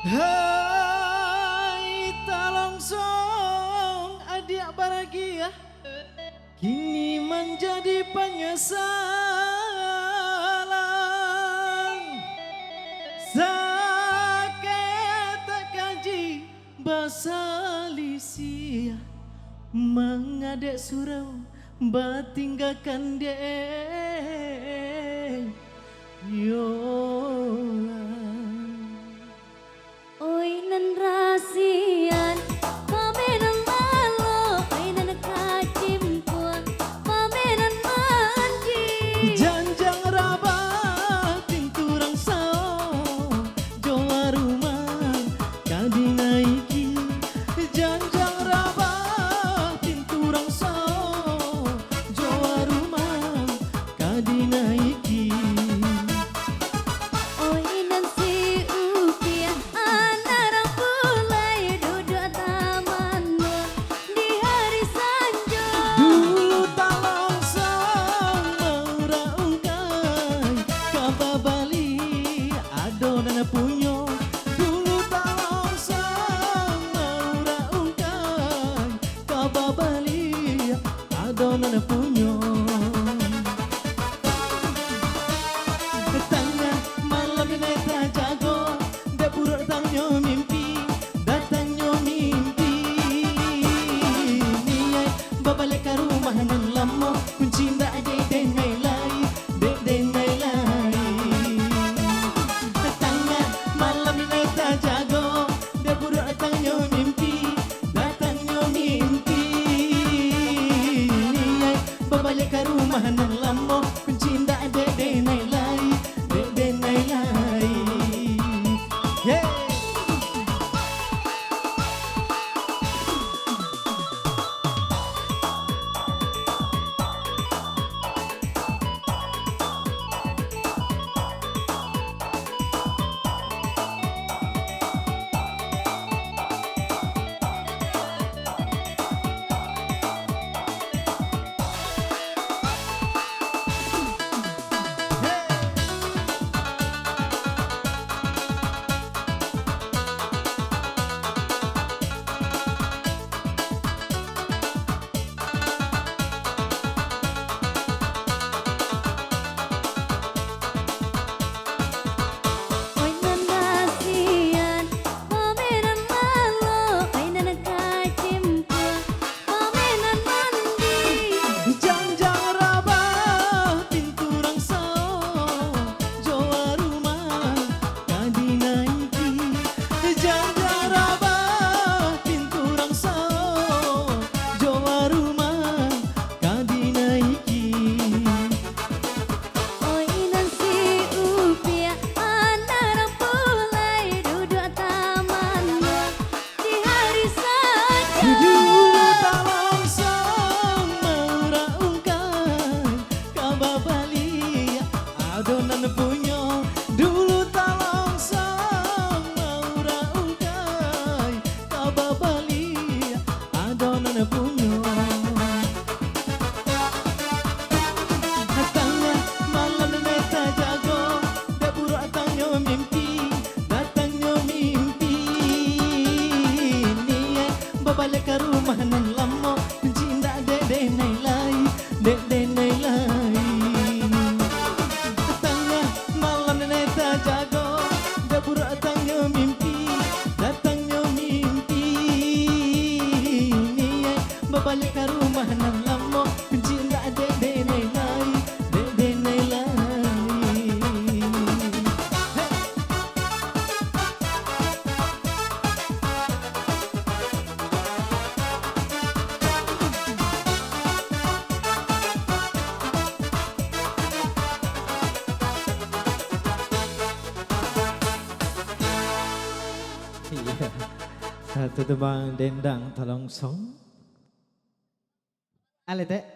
Hai talongsong adik bahagia, kini menjadi penyesalan. Sakit tak kaji basalisia, mengadek surau batinggalkan dek yola. Oi nan rasian pamenan malo, oi nan kacimpuan pamenan manji. Janjang rabat tinturang sao joa rumah kadi naiki. Janjang rabat tinturang sao joa rumah kadi naiki. Oi nan si upiah anarang pulai duduk taman di hari sanjo. Dulu talongsong meraungkai kababali adonan punyo. Dulu talongsong meraungkai kababali adonan punyo. Tengah malam ini tak jago, dah buruk tangyo mimpi, datangnya mimpi. Niat babalik ke rumah nan lama, kunci ndak ada denai lai, denai lai. Tengah malam ini tak jago, dah buruk tangyo mimpi, datangnya mimpi. Niat babalik ke rumah nan lama, kunci ndak ada denai lai, denai lai. Yeah. Oi nan rasian pamenan malo, oi nan kacimpuan pamenan mandi. Janjang rabah tinturang sao joa rumah kadi naiki. Janjang rabah tinturang sao joa rumah kadi naiki. Oi nan si upiah anarang pulai duduk taman di hari sanjo. Dulu talongsong meraungkai kababali adonan punyo. Dulu talongsong meraungkai kababali adonan punyo. Tengah malam ini tak jago, dah buruk tangyo mimpi, datangnya mimpi. Niat babalik ke rumah nan lama, kunci ndak ada denai lai, denai lai. Tengah malam ini tak jago, dah buruk tangyo mimpi, datangnya mimpi. Niat babalik ke rumah nan lama, kunci ndak ada denai lai, denai lai. Iya, satu tembang dendang talongsong. Ale teh.